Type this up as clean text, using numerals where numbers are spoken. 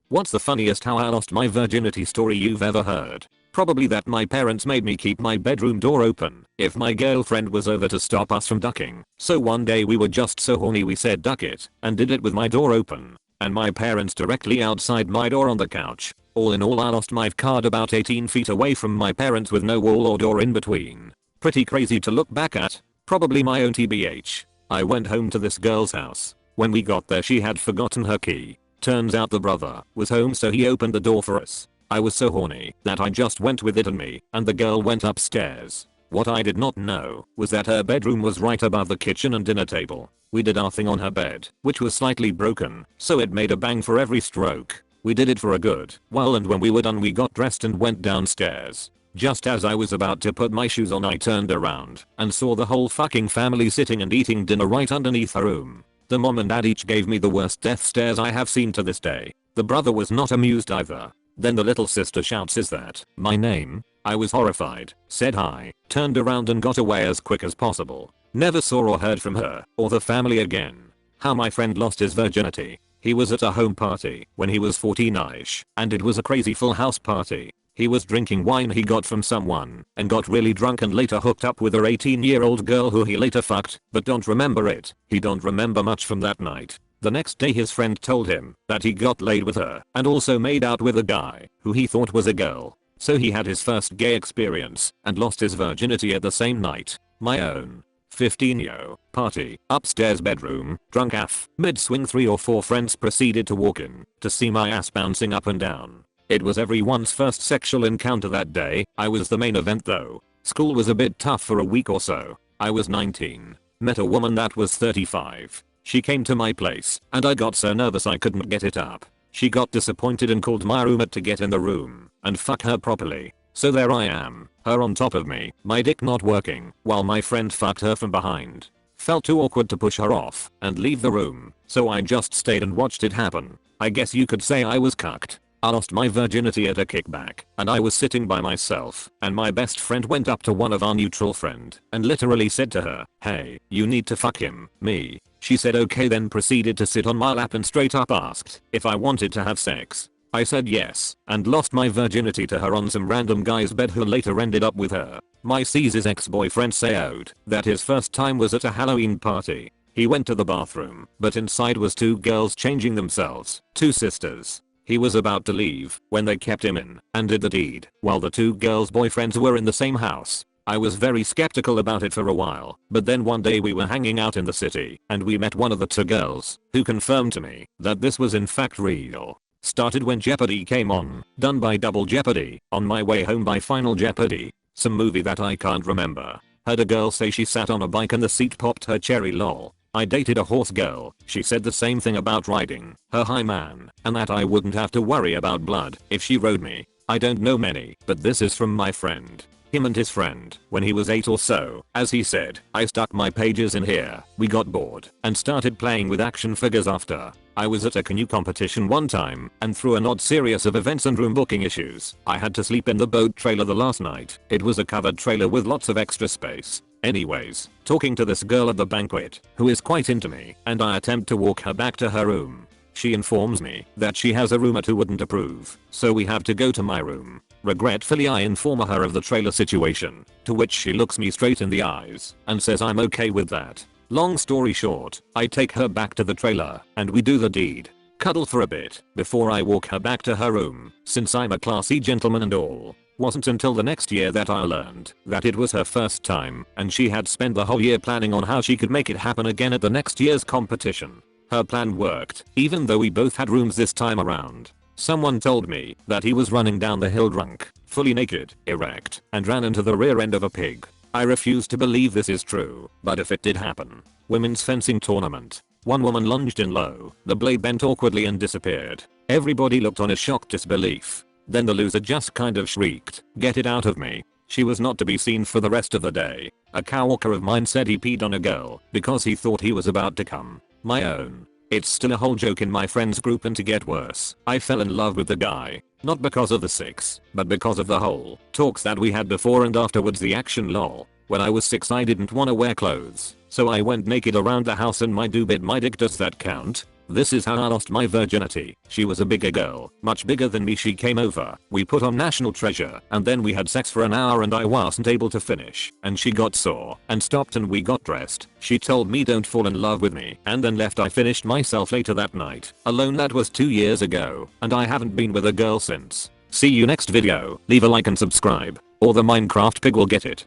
What's the funniest how I lost my virginity story you've ever heard? Probably that my parents made me keep my bedroom door open if my girlfriend was over to stop us from ducking. So one day we were just so horny we said duck it and did it with my door open. And my parents directly outside my door on the couch. All in all I lost my card about 18 feet away from my parents with no wall or door in between. Pretty crazy to look back at. Probably my own TBH. I went home to this girl's house. When we got there she had forgotten her key. Turns out the brother was home so he opened the door for us. I was so horny that I just went with it and me and the girl went upstairs. What I did not know was that her bedroom was right above the kitchen and dinner table. We did our thing on her bed, which was slightly broken, so it made a bang for every stroke. We did it for a good while and when we were done we got dressed and went downstairs. Just as I was about to put my shoes on I turned around and saw the whole fucking family sitting and eating dinner right underneath her room. The mom and dad each gave me the worst death stares I have seen to this day. The brother was not amused either. Then the little sister shouts, "Is that my name?" I was horrified, said hi, turned around and got away as quick as possible. Never saw or heard from her or the family again. How my friend lost his virginity. He was at a home party when he was 14ish and it was a crazy full house party. He was drinking wine he got from someone and got really drunk and later hooked up with her 18-year-old girl who he later fucked, but don't remember it. He don't remember much from that night. The next day his friend told him that he got laid with her and also made out with a guy who he thought was a girl. So he had his first gay experience and lost his virginity at the same night. My own 15-yo party, upstairs bedroom, drunk AF, mid-swing 3 or 4 friends proceeded to walk in to see my ass bouncing up and down. It was everyone's first sexual encounter that day. I was the main event though. School was a bit tough for a week or so. I was 19. Met a woman that was 35. She came to my place and I got so nervous I couldn't get it up. She got disappointed and called my roommate to get in the room and fuck her properly. So there I am, her on top of me, my dick not working, while my friend fucked her from behind. Felt too awkward to push her off and leave the room, so I just stayed and watched it happen. I guess you could say I was cucked. I lost my virginity at a kickback and I was sitting by myself and my best friend went up to one of our mutual friend and literally said to her, "Hey, you need to fuck him." Me. She said okay, then proceeded to sit on my lap and straight up asked if I wanted to have sex. I said yes and lost my virginity to her on some random guy's bed who later ended up with her. My C's ex-boyfriend said that his first time was at a Halloween party. He went to the bathroom but inside was 2 girls changing themselves, 2 sisters. He was about to leave when they kept him in and did the deed while the 2 girls' boyfriends were in the same house. I was very skeptical about it for a while, but then one day we were hanging out in the city and we met one of the 2 girls who confirmed to me that this was in fact real. Started when Jeopardy came on, done by Double Jeopardy, on my way home by Final Jeopardy, some movie that I can't remember. Heard a girl say she sat on a bike and the seat popped her cherry lol. I dated a horse girl, she said the same thing about riding her high man and that I wouldn't have to worry about blood if she rode me. I don't know many, but this is from my friend. Him and his friend, when he was 8 or so, as he said, I stuck my pages in here, we got bored and started playing with action figures after. I was at a canoe competition one time and through an odd series of events and room booking issues, I had to sleep in the boat trailer the last night. It was a covered trailer with lots of extra space. Anyways, talking to this girl at the banquet, who is quite into me, and I attempt to walk her back to her room. She informs me that she has a roommate who wouldn't approve, so we have to go to my room. Regretfully I inform her of the trailer situation, to which she looks me straight in the eyes and says I'm okay with that. Long story short, I take her back to the trailer and we do the deed. Cuddle for a bit before I walk her back to her room, since I'm a classy gentleman and all. Wasn't until the next year that I learned that it was her first time and she had spent the whole year planning on how she could make it happen again at the next year's competition. Her plan worked, even though we both had rooms this time around. Someone told me that he was running down the hill drunk, fully naked, erect, and ran into the rear end of a pig. I refuse to believe this is true, but if it did happen. Women's fencing tournament. One woman lunged in low, the blade bent awkwardly and disappeared. Everybody looked on in shocked disbelief. Then the loser just kind of shrieked, "Get it out of me." She was not to be seen for the rest of the day. A coworker of mine said he peed on a girl because he thought he was about to come. My own. It's still a whole joke in my friends group, and to get worse, I fell in love with the guy. Not because of the sex, but because of the whole talks that we had before and afterwards the action lol. When I was 6 I didn't wanna wear clothes, so I went naked around the house and my dick. Does that count? This is how I lost my virginity. She was a bigger girl, much bigger than me. She came over, we put on National Treasure, and then we had sex for an hour and I wasn't able to finish. And she got sore and stopped and we got dressed. She told me don't fall in love with me and then left. I finished myself later that night. Alone. That was 2 years ago and I haven't been with a girl since. See you next video. Leave a like and subscribe or the Minecraft pig will get it.